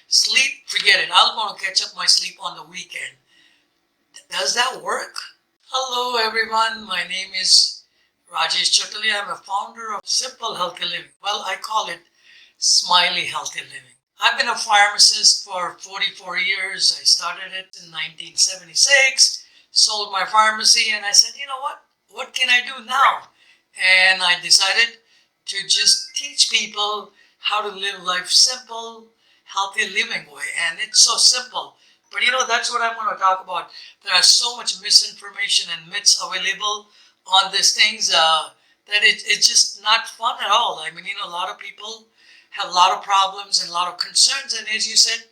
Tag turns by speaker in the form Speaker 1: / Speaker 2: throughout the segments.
Speaker 1: Sleep, forget it. I'm going to catch up my sleep on the weekend. Does that work? Hello, everyone. My name is Rajesh Chotalia. I'm a founder of Simple Healthy Living. Well, I call it Smiley Healthy Living. I've been a pharmacist for 44 years. I started it in 1976, sold my pharmacy, and I said, you know what? What can I do now? And I decided to just teach people how to live life simple, healthy living way. And it's so simple. But that's what I'm going to talk about. There are so much misinformation and myths available on these things that it's just not fun at all. I mean, a lot of people have a lot of problems and a lot of concerns. And as you said,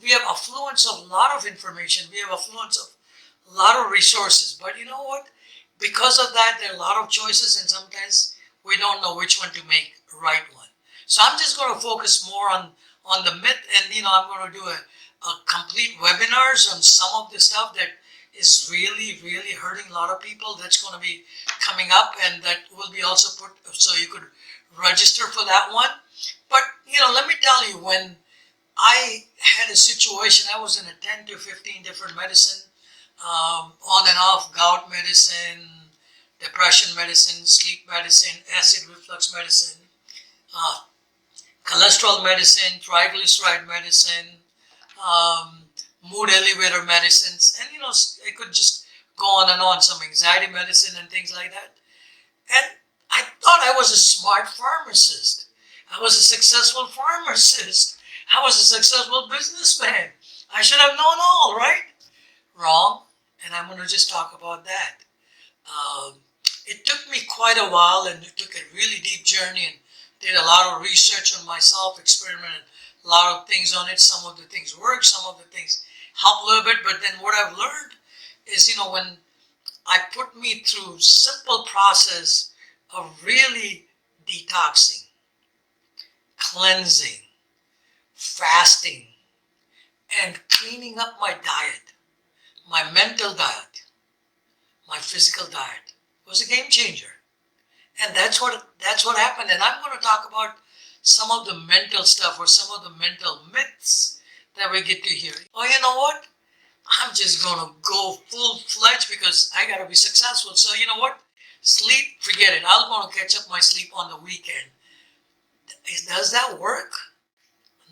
Speaker 1: we have affluence of a lot of information. We have affluence of a lot of resources. But you know what? Because of that, there are a lot of choices, and sometimes we don't know which one to make the right one. So I'm just going to focus more on the myth, and I'm going to do a complete webinars on some of the stuff that is really, really hurting a lot of people. That's going to be coming up, and that will be also put so you could register for that one. But let me tell you, when I had a situation, I was in a 10 to 15 different medicine, on and off, gout medicine, depression medicine, sleep medicine, acid reflux medicine, uh, cholesterol medicine, triglyceride medicine, um, mood elevator medicines, and I could just go on and on, some anxiety medicine and things like that. And I thought I was a smart pharmacist. I was a successful pharmacist. I was a successful businessman. I should have known all, right? Wrong. And I'm going to just talk about that. Um, it took me quite a while, and it took a really deep journey, and did a lot of research on myself, experimented a lot of things on it. Some of the things work, some of the things help a little bit. But then what I've learned is, when I put me through simple process of really detoxing, cleansing, fasting, and cleaning up my diet, my mental diet, my physical diet, was a game changer. And that's what happened. And I'm going to talk about some of the mental stuff or some of the mental myths that we get to hear. Oh, you know what? I'm just going to go full fledged because I got to be successful. So you know what? Sleep, forget it. I'm going to catch up my sleep on the weekend. Does that work?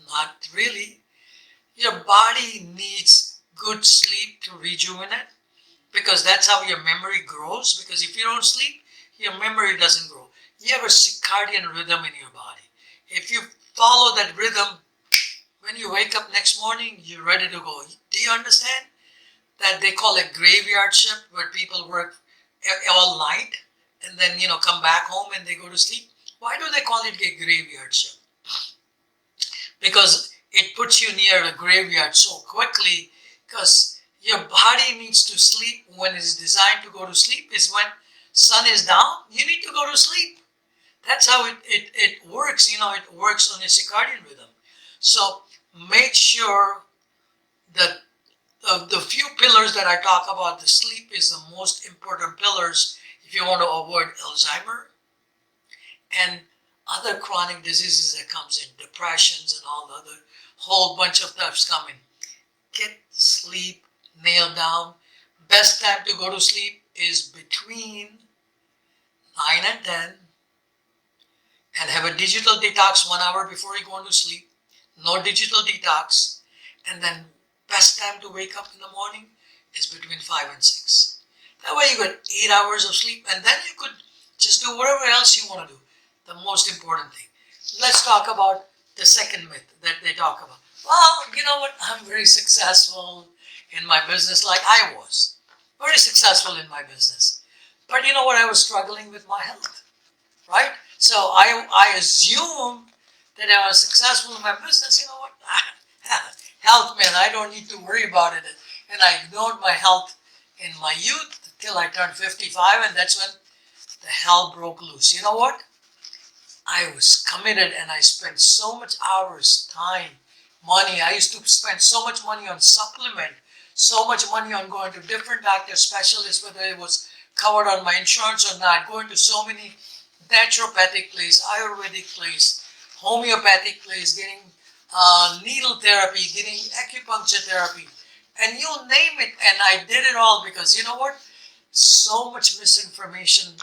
Speaker 1: Not really. Your body needs good sleep to rejuvenate, because that's how your memory grows. Because if you don't sleep, your memory doesn't grow. You have a circadian rhythm in your body. If you follow that rhythm, when you wake up next morning, you're ready to go. Do you understand that they call it graveyard shift, where people work all night and then come back home and they go to sleep? Why do they call it a graveyard shift? Because it puts you near a graveyard so quickly, because your body needs to sleep when it's designed to go to sleep. Is when sun is down, you need to go to sleep. That's how it works. It works on a circadian rhythm. So make sure that the few pillars that I talk about, the sleep is the most important pillars if you want to avoid Alzheimer and other chronic diseases that comes in, depressions and all the other whole bunch of stuff's coming. Get sleep nailed down. Best time to go to sleep is between 9 and 10, and have a digital detox 1 hour before you go into sleep. No digital detox. And then best time to wake up in the morning is between 5 and 6. That way you get 8 hours of sleep, and then you could just do whatever else you want to do. The most important thing. Let's talk about the second myth that they talk about. Well, you know what? I'm very successful in my business, like I was. Very successful in my business. But you know what? I was struggling with my health, right? So I assumed that I was successful in my business. You know what? Health, man, I don't need to worry about it. And I ignored my health in my youth till I turned 55, and that's when the hell broke loose. You know what? I was committed, and I spent so much hours, time, money. I used to spend so much money on supplement, so much money on going to different doctors, specialists, whether it was covered on my insurance or not, going to so many naturopathic place, Ayurvedic place, homeopathic place, getting needle therapy, getting acupuncture therapy, and you name it. And I did it all because you know what? So much misinformation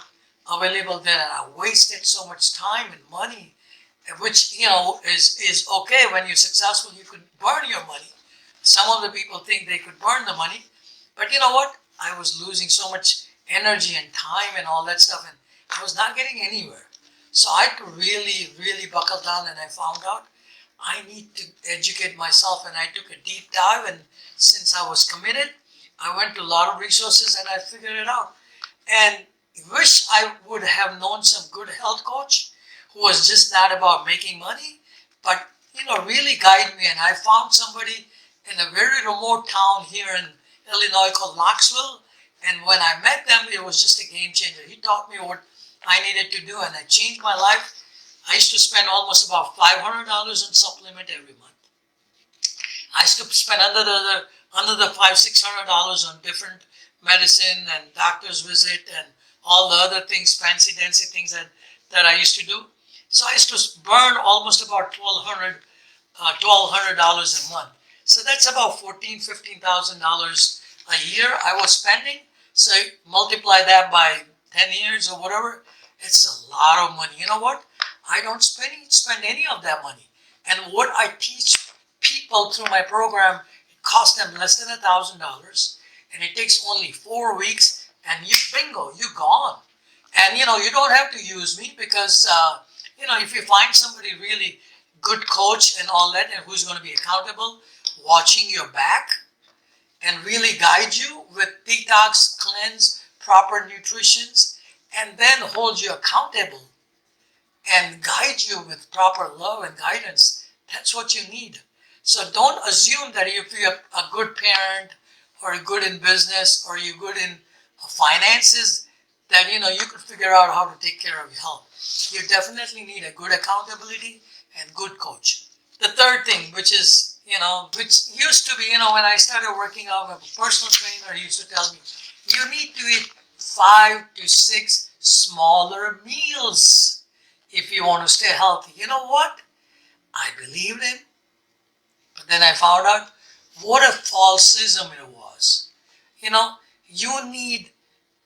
Speaker 1: available there, and I wasted so much time and money, which is okay when you're successful. You could burn your money. Some of the people think they could burn the money, but you know what? I was losing so much energy and time and all that stuff, and I was not getting anywhere. So I had to really, really buckle down, and I found out I need to educate myself, and I took a deep dive. And since I was committed, I went to a lot of resources and I figured it out. And wish I would have known some good health coach who was just not about making money, but really guide me. And I found somebody in a very remote town here in Illinois called Knoxville. And when I met them, it was just a game changer. He taught me what I needed to do, and I changed my life. I used to spend almost about $500 in supplement every month. I used to spend under the $500-600 on different medicine and doctor's visit and all the other things, fancy dancy things that I used to do. So I used to burn almost about $1,200 a month. So that's about $14,000-15,000 a year I was spending. So multiply that by 10 years or whatever. It's a lot of money. You know what? I don't spend any of that money. And what I teach people through my program, it costs them less than $1,000, and it takes only 4 weeks, and you bingo, you gone. And you don't have to use me because if you find somebody really good coach and all that, and who's going to be accountable, watching your back, and really guide you with detox, cleanse, proper nutritions, and then hold you accountable and guide you with proper love and guidance. That's what you need. So don't assume that if you're a good parent or you're good in business or you're good in finances, that you could figure out how to take care of your health. You definitely need a good accountability and good coach. The third thing, which used to be, when I started working out, my personal trainer used to tell me, you need to eat 5 to 6 smaller meals if you want to stay healthy. You know what? I believed him, but then I found out what a falsism it was. You need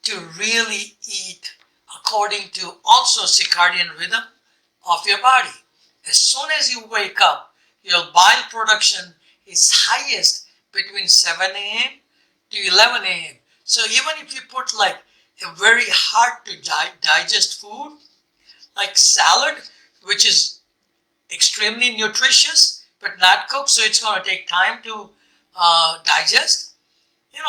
Speaker 1: to really eat according to also circadian rhythm of your body. As soon as you wake up, your bile production is highest between 7 a.m. to 11 a.m. So even if you put like a very hard to digest food, like salad, which is extremely nutritious but not cooked, so it's going to take time to digest.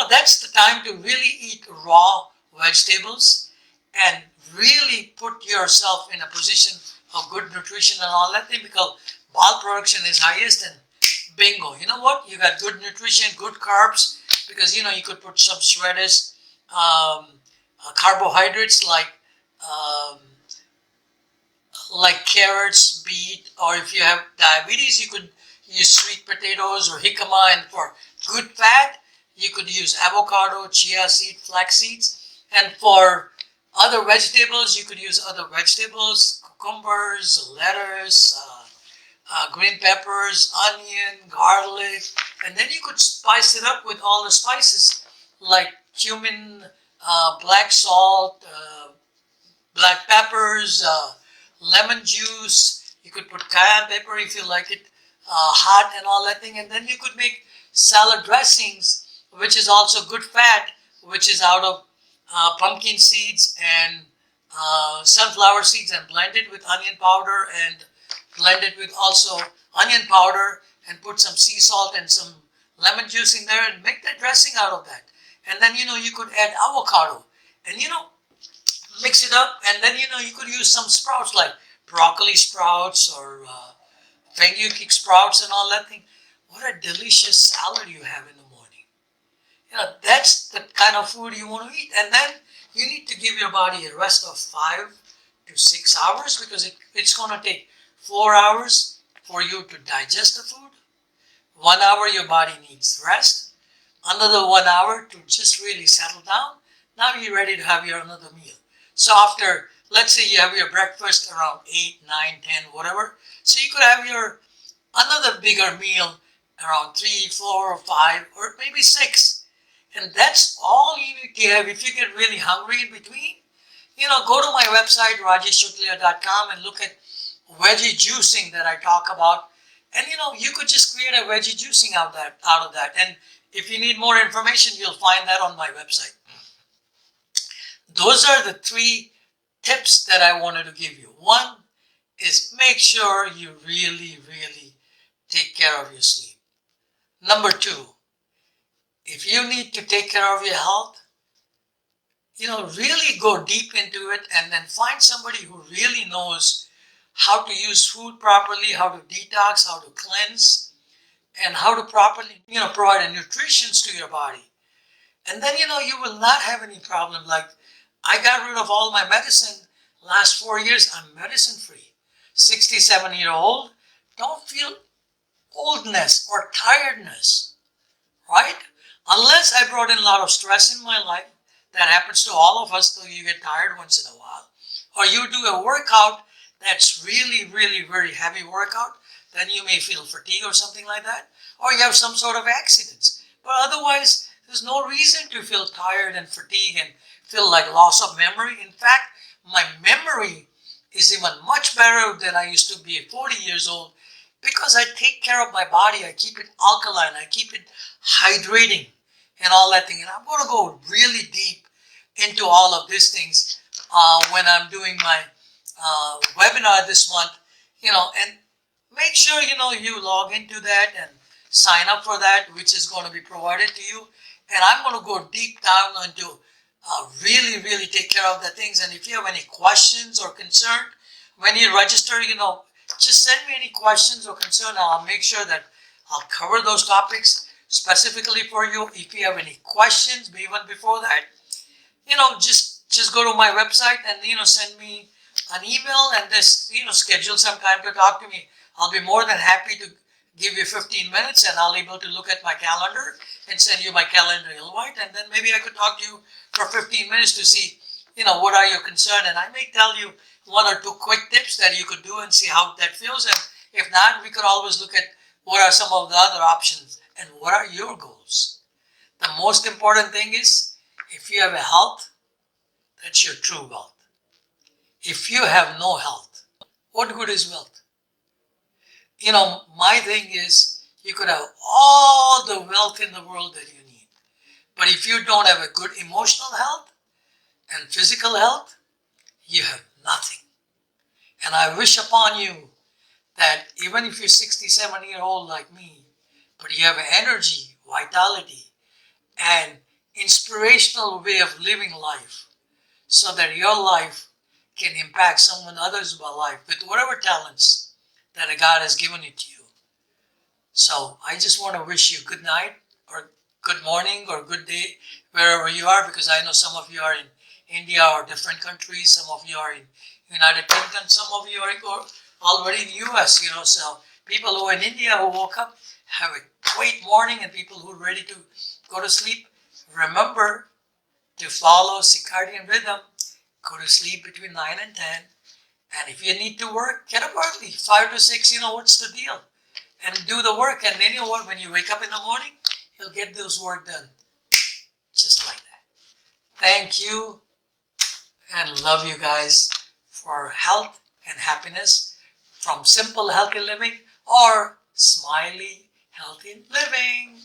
Speaker 1: That's the time to really eat raw vegetables and really put yourself in a position of good nutrition and all that thing, because bile production is highest, and bingo, you know what? You got good nutrition, good carbs, because you could put some shredded carbohydrates um, like carrots, beet, or if you have diabetes, you could use sweet potatoes or jicama, and for good fat, you could use avocado, chia seed, flax seeds, and for other vegetables, you could use other vegetables, cucumbers, lettuce, green peppers, onion, garlic, and then you could spice it up with all the spices like cumin, black salt, black peppers, lemon juice. You could put cayenne pepper if you like it hot and all that thing. And then you could make salad dressings, which is also good fat, which is out of pumpkin seeds and sunflower seeds, and blend it with onion powder, and blend it with also onion powder, and put some sea salt and some lemon juice in there, and make that dressing out of that. And then you could add avocado, and mix it up, and then you could use some sprouts like broccoli sprouts or fenugreek sprouts and all that thing. What a delicious salad you have in the morning. That's the kind of food you want to eat. And then you need to give your body a rest of 5 to 6 hours, because it's going to take 4 hours for you to digest the food. 1 hour your body needs rest. Another 1 hour to just really settle down. Now you're ready to have your another meal. So after, let's say you have your breakfast around 8, 9, 10, whatever. So you could have your another bigger meal around 3, 4, 5, or maybe 6. And that's all you need to have. If you get really hungry in between, go to my website, rajeshchotalia.com, and look at veggie juicing that I talk about. And you could just create a veggie juicing out of that. And if you need more information, you'll find that on my website. Those are the 3 tips that I wanted to give you. One is make sure you really, really take care of your sleep. Number 2, if you need to take care of your health, really go deep into it and then find somebody who really knows how to use food properly, how to detox, how to cleanse, and how to properly, provide a nutrition to your body. And then, you will not have any problem. Like, I got rid of all my medicine last 4 years. I'm medicine free. 67-year-old, don't feel oldness or tiredness, right? Unless I brought in a lot of stress in my life. That happens to all of us, though. You get tired once in a while. Or you do a workout that's really, really very heavy workout, then you may feel fatigue or something like that. Or you have some sort of accidents. But otherwise, there's no reason to feel tired and fatigued and feel like loss of memory. In fact, my memory is even much better than I used to be at 40 years old because I take care of my body. I keep it alkaline. I keep it hydrating and all that thing. And I'm going to go really deep into all of these things when I'm doing my webinar this month, and make sure, you log into that and sign up for that, which is going to be provided to you. And I'm going to go deep down into really, really take care of the things. And if you have any questions or concern, when you register, just send me any questions or concern. I'll make sure that I'll cover those topics specifically for you. If you have any questions, even before that, just go to my website and, send me an email and just, schedule some time to talk to me. I'll be more than happy to give you 15 minutes and I'll be able to look at my calendar and send you my calendar invite. And then maybe I could talk to you for 15 minutes to see, what are your concerns. And I may tell you 1 or 2 quick tips that you could do and see how that feels. And if not, we could always look at what are some of the other options and what are your goals. The most important thing is if you have a health, that's your true wealth. If you have no health, what good is wealth? My thing is you could have all the wealth in the world that you need. But if you don't have a good emotional health and physical health, you have nothing. And I wish upon you that even if you're 67-year-old like me, but you have energy, vitality, and inspirational way of living life so that your life can impact someone else's life with whatever talents that God has given it to you. So I just want to wish you good night or good morning or good day wherever you are, because I know some of you are in India or different countries, some of you are in United Kingdom, some of you are already in the US, so people who are in India who woke up, have a great morning, and people who are ready to go to sleep, remember to follow circadian rhythm. Go to sleep between 9 and 10. And if you need to work, get up early, 5 to 6, what's the deal? And do the work. And then when you wake up in the morning, you'll get those work done. Just like that. Thank you and love you guys for health and happiness from Simple Healthy Living or Smiley Healthy Living.